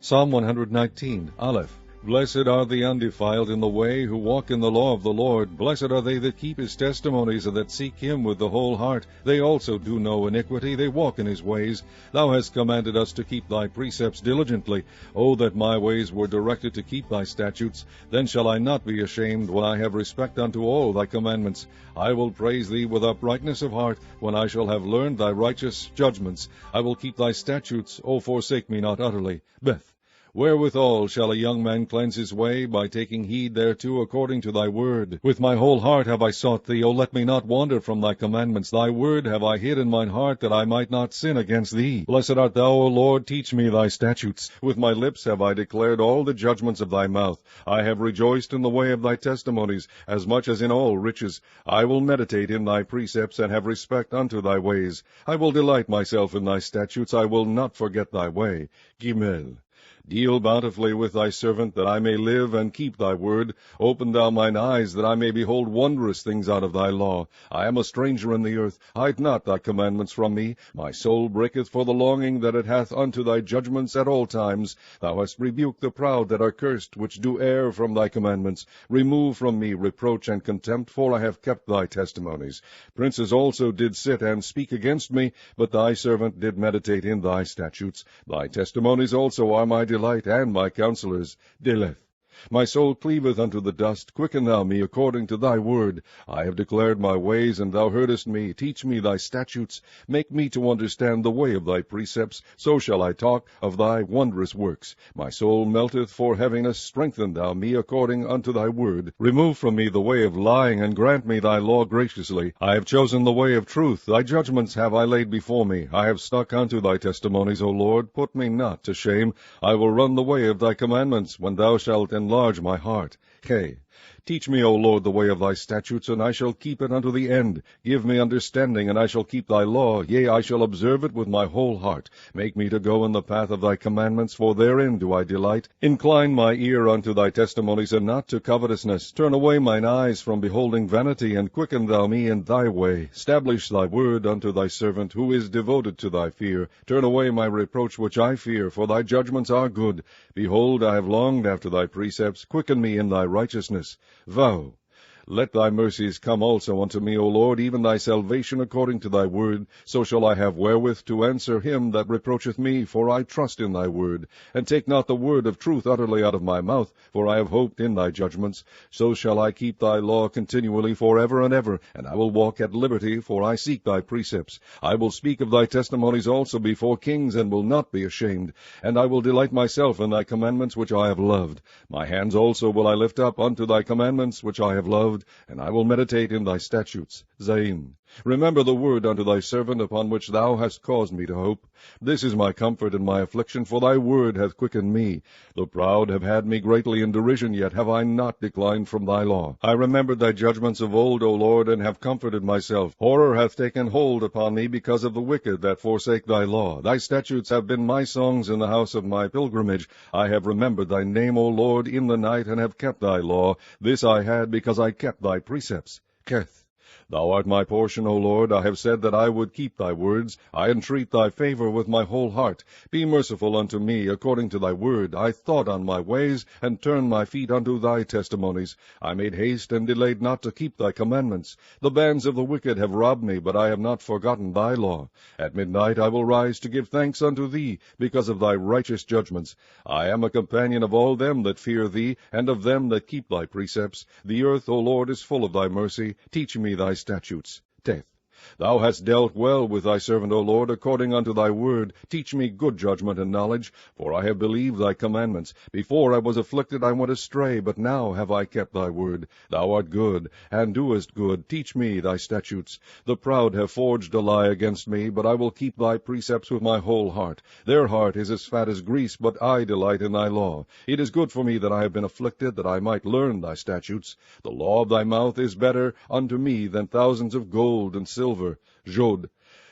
Psalm 119, Aleph. Blessed are the undefiled in the way, who walk in the law of the Lord. Blessed are they that keep his testimonies, and that seek him with the whole heart. They also do no iniquity, they walk in his ways. Thou hast commanded us to keep thy precepts diligently. O that my ways were directed to keep thy statutes! Then shall I not be ashamed, when I have respect unto all thy commandments. I will praise thee with uprightness of heart, when I shall have learned thy righteous judgments. I will keep thy statutes, O forsake me not utterly. Beth. Wherewithal shall a young man cleanse his way? By taking heed thereto according to thy word. With my whole heart have I sought thee, O let me not wander from thy commandments. Thy word have I hid in mine heart, that I might not sin against thee. Blessed art thou, O Lord, teach me thy statutes. With my lips have I declared all the judgments of thy mouth. I have rejoiced in the way of thy testimonies, as much as in all riches. I will meditate in thy precepts, and have respect unto thy ways. I will delight myself in thy statutes. I will not forget thy way. Gimel. Deal bountifully with thy servant, that I may live and keep thy word. Open thou mine eyes, that I may behold wondrous things out of thy law. I am a stranger in the earth. Hide not thy commandments from me. My soul breaketh for the longing that it hath unto thy judgments at all times. Thou hast rebuked the proud that are cursed, which do err from thy commandments. Remove from me reproach and contempt, for I have kept thy testimonies. Princes also did sit and speak against me, but thy servant did meditate in thy statutes. Thy testimonies also are my delight, and my counselors. Deleth. My soul cleaveth unto the dust. Quicken thou me according to thy word. I have declared my ways, and thou heardest me. Teach me thy statutes. Make me to understand the way of thy precepts. So shall I talk of thy wondrous works. My soul melteth for heaviness. Strengthen thou me according unto thy word. Remove from me the way of lying, and grant me thy law graciously. I have chosen the way of truth. Thy judgments have I laid before me. I have stuck unto thy testimonies, O Lord. Put me not to shame. I will run the way of thy commandments, when thou shalt enlarge my heart. K. Teach me, O Lord, the way of thy statutes, and I shall keep it unto the end. Give me understanding, and I shall keep thy law. Yea, I shall observe it with my whole heart. Make me to go in the path of thy commandments, for therein do I delight. Incline my ear unto thy testimonies, and not to covetousness. Turn away mine eyes from beholding vanity, and quicken thou me in thy way. Establish thy word unto thy servant, who is devoted to thy fear. Turn away my reproach which I fear, for thy judgments are good. Behold, I have longed after thy precepts. Quicken me in thy righteousness. Vow. Let thy mercies come also unto me, O Lord, even thy salvation according to thy word. So shall I have wherewith to answer him that reproacheth me, for I trust in thy word. And take not the word of truth utterly out of my mouth, for I have hoped in thy judgments. So shall I keep thy law continually forever and ever, and I will walk at liberty, for I seek thy precepts. I will speak of thy testimonies also before kings, and will not be ashamed. And I will delight myself in thy commandments which I have loved. My hands also will I lift up unto thy commandments which I have loved, and I will meditate in thy statutes. Zain. Remember the word unto thy servant, upon which thou hast caused me to hope. This is my comfort in my affliction, for thy word hath quickened me. The proud have had me greatly in derision, yet have I not declined from thy law. I remembered thy judgments of old, O Lord, and have comforted myself. Horror hath taken hold upon me because of the wicked that forsake thy law. Thy statutes have been my songs in the house of my pilgrimage. I have remembered thy name, O Lord, in the night, and have kept thy law. This I had because I kept thy precepts. Keth. Thou art my portion, O Lord. I have said that I would keep thy words. I entreat thy favor with my whole heart. Be merciful unto me according to thy word. I thought on my ways, and turned my feet unto thy testimonies. I made haste and delayed not to keep thy commandments. The bands of the wicked have robbed me, but I have not forgotten thy law. At midnight I will rise to give thanks unto thee, because of thy righteous judgments. I am a companion of all them that fear thee, and of them that keep thy precepts. The earth, O Lord, is full of thy mercy. Teach me thy statutes. Teth. Thou hast dealt well with thy servant, O Lord, according unto thy word. Teach me good judgment and knowledge, for I have believed thy commandments. Before I was afflicted I went astray, but now have I kept thy word. Thou art good, and doest good. Teach me thy statutes. The proud have forged a lie against me, but I will keep thy precepts with my whole heart. Their heart is as fat as grease, but I delight in thy law. It is good for me that I have been afflicted, that I might learn thy statutes. The law of thy mouth is better unto me than thousands of gold and silver. Jod.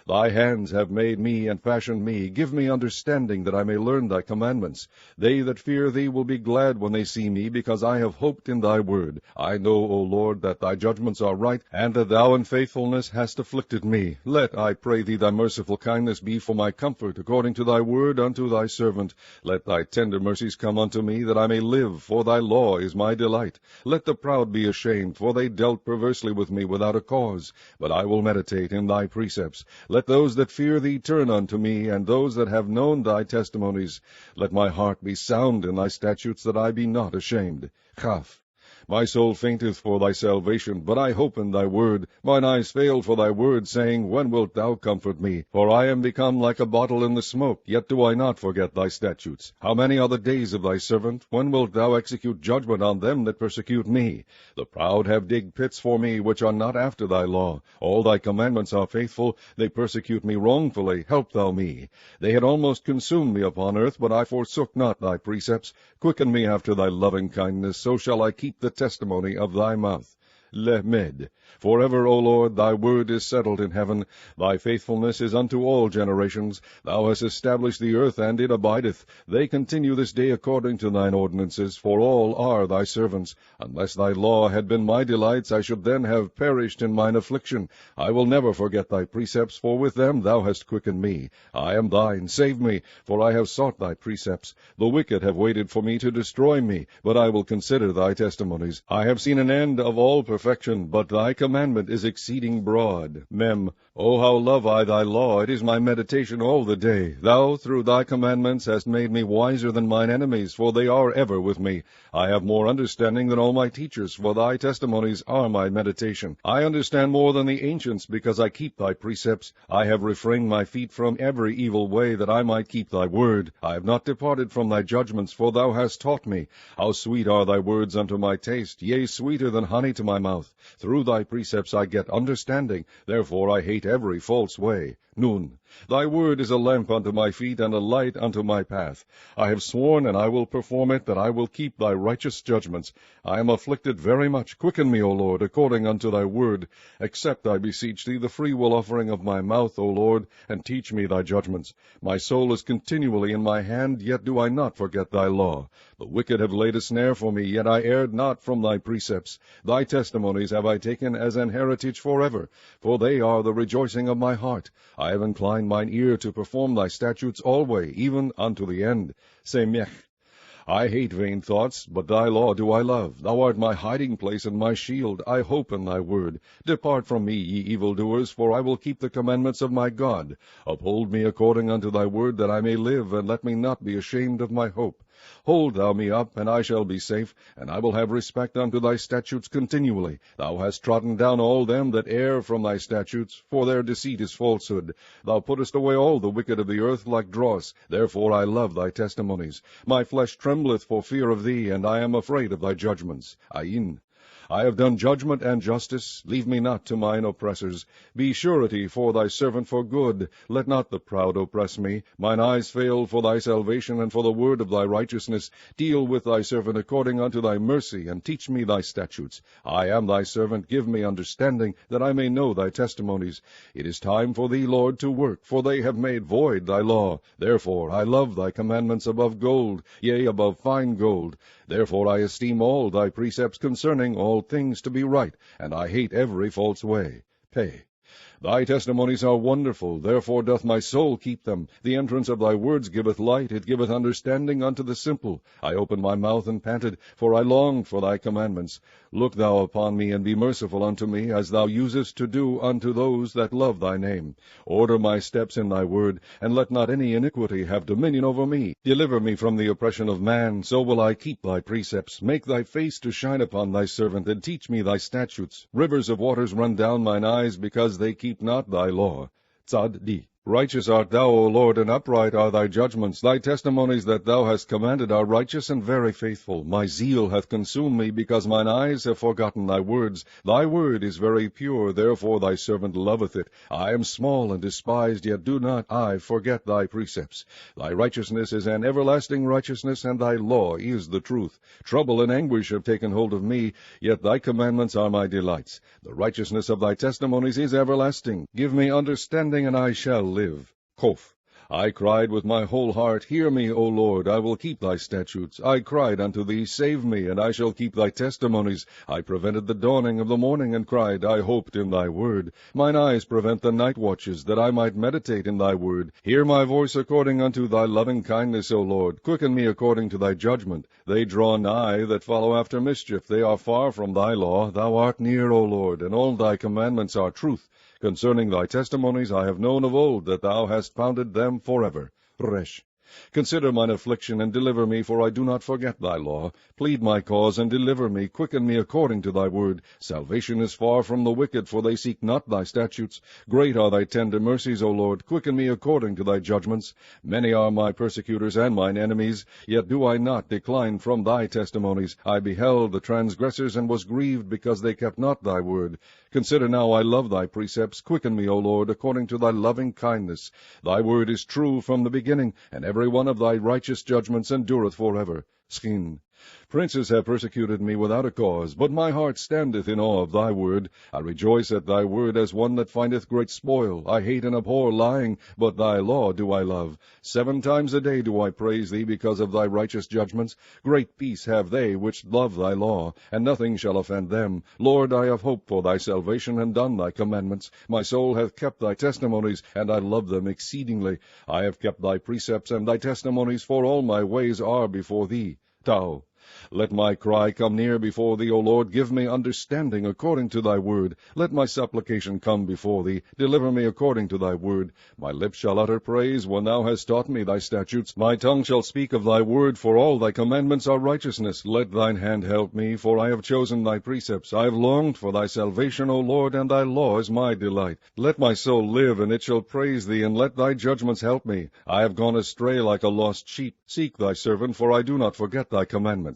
Thy hands have made me and fashioned me. Give me understanding, that I may learn thy commandments. They that fear thee will be glad when they see me, because I have hoped in thy word. I know, O Lord, that thy judgments are right, and that thou in faithfulness hast afflicted me. Let, I pray thee, thy merciful kindness be for my comfort, according to thy word unto thy servant. Let thy tender mercies come unto me, that I may live, for thy law is my delight. Let the proud be ashamed, for they dealt perversely with me without a cause. But I will meditate in thy precepts. Let those that fear thee turn unto me, and those that have known thy testimonies. Let my heart be sound in thy statutes, that I be not ashamed. Chaf. My soul fainteth for thy salvation, but I hope in thy word. Mine eyes fail for thy word, saying, When wilt thou comfort me? For I am become like a bottle in the smoke, yet do I not forget thy statutes. How many are the days of thy servant? When wilt thou execute judgment on them that persecute me? The proud have digged pits for me, which are not after thy law. All thy commandments are faithful. They persecute me wrongfully. Help thou me. They had almost consumed me upon earth, but I forsook not thy precepts. Quicken me after thy loving kindness, so shall I keep the testimony of thy mouth. Lemed. Forever, O Lord, thy word is settled in heaven. Thy faithfulness is unto all generations. Thou hast established the earth, and it abideth. They continue this day according to thine ordinances, for all are thy servants. Unless thy law had been my delights, I should then have perished in mine affliction. I will never forget thy precepts, for with them thou hast quickened me. I am thine, save me, for I have sought thy precepts. The wicked have waited for me to destroy me, but I will consider thy testimonies. I have seen an end of all perfection, but thy commandment is exceeding broad. Mem. O how love I thy law! It is my meditation all the day. Thou through thy commandments hast made me wiser than mine enemies, for they are ever with me. I have more understanding than all my teachers, for thy testimonies are my meditation. I understand more than the ancients, because I keep thy precepts. I have refrained my feet from every evil way, that I might keep thy word. I have not departed from thy judgments, for thou hast taught me. How sweet are thy words unto my taste, yea, sweeter than honey to my mouth. Through thy precepts I get understanding, therefore I hate every false way. Nun. Thy word is a lamp unto my feet, and a light unto my path. I have sworn, and I will perform it, that I will keep thy righteous judgments. I am afflicted very much. Quicken me, O Lord, according unto thy word. Accept, I beseech thee, the freewill offering of my mouth, O Lord, and teach me thy judgments. My soul is continually in my hand, yet do I not forget thy law. The wicked have laid a snare for me, yet I erred not from thy precepts. Thy testimonies have I taken as an heritage forever, for they are the rejoicing of my heart. I have inclined mine ear to perform thy statutes alway, even unto the end. Semech. I hate vain thoughts, but thy law do I love. Thou art my hiding place and my shield. I hope in thy word. Depart from me, ye evildoers, for I will keep the commandments of my God. Uphold me according unto thy word, that I may live, and let me not be ashamed of my hope. Hold thou me up, and I shall be safe, and I will have respect unto thy statutes continually. Thou hast trodden down all them that err from thy statutes, for their deceit is falsehood. Thou puttest away all the wicked of the earth like dross. Therefore I love thy testimonies. My flesh trembleth for fear of thee, and I am afraid of thy judgments. Ayin. I have done judgment and justice. Leave me not to mine oppressors. Be surety for thy servant for good. Let not the proud oppress me. Mine eyes fail for thy salvation, and for the word of thy righteousness. Deal with thy servant according unto thy mercy, and teach me thy statutes. I am thy servant. Give me understanding, that I may know thy testimonies. It is time for thee, Lord, to work, for they have made void thy law. Therefore I love thy commandments above gold, yea, above fine gold. Therefore I esteem all thy precepts concerning all things to be right, and I hate every false way. Pay. Thy testimonies are wonderful, therefore doth my soul keep them. The entrance of thy words giveth light, it giveth understanding unto the simple. I opened my mouth and panted, for I longed for thy commandments. Look thou upon me, and be merciful unto me, as thou usest to do unto those that love thy name. Order my steps in thy word, and let not any iniquity have dominion over me. Deliver me from the oppression of man, so will I keep thy precepts. Make thy face to shine upon thy servant, and teach me thy statutes. Rivers of waters run down mine eyes, because they keep not thy law. Tzad Di. Righteous art thou, O Lord, and upright are thy judgments. Thy testimonies that thou hast commanded are righteous and very faithful. My zeal hath consumed me, because mine eyes have forgotten thy words. Thy word is very pure, therefore thy servant loveth it. I am small and despised, yet do not I forget thy precepts. Thy righteousness is an everlasting righteousness, and thy law is the truth. Trouble and anguish have taken hold of me, yet thy commandments are my delights. The righteousness of thy testimonies is everlasting. Give me understanding, and I shall live. Kof. I cried with my whole heart, Hear me, O Lord, I will keep thy statutes. I cried unto thee, Save me, and I shall keep thy testimonies. I prevented the dawning of the morning, and cried, I hoped in thy word. Mine eyes prevent the night watches, that I might meditate in thy word. Hear my voice according unto thy loving kindness, O Lord. Quicken me according to thy judgment. They draw nigh that follow after mischief. They are far from thy law. Thou art near, O Lord, and all thy commandments are truth. Concerning thy testimonies I have known of old, that thou hast founded them forever. Resh. Consider mine affliction, and deliver me, for I do not forget thy law. Plead my cause, and deliver me. Quicken me according to thy word. Salvation is far from the wicked, for they seek not thy statutes. Great are thy tender mercies, O Lord. Quicken me according to thy judgments. Many are my persecutors and mine enemies, yet do I not decline from thy testimonies. I beheld the transgressors, and was grieved, because they kept not thy word. Consider now, I love thy precepts. Quicken me, O Lord, according to thy loving kindness. Thy word is true from the beginning, and every one of thy righteous judgments endureth forever. Skin. Princes have persecuted me without a cause, but my heart standeth in awe of thy word. I rejoice at thy word as one that findeth great spoil. I hate and abhor lying, but thy law do I love. 7 times a day do I praise thee because of thy righteous judgments. Great peace have they which love thy law, and nothing shall offend them. Lord, I have hoped for thy salvation, and done thy commandments. My soul hath kept thy testimonies, and I love them exceedingly. I have kept thy precepts and thy testimonies, for all my ways are before thee. Tau. Let my cry come near before thee, O Lord. Give me understanding according to thy word. Let my supplication come before thee. Deliver me according to thy word. My lips shall utter praise when thou hast taught me thy statutes. My tongue shall speak of thy word, for all thy commandments are righteousness. Let thine hand help me, for I have chosen thy precepts. I have longed for thy salvation, O Lord, and thy law is my delight. Let my soul live, and it shall praise thee, and let thy judgments help me. I have gone astray like a lost sheep. Seek thy servant, for I do not forget thy commandments.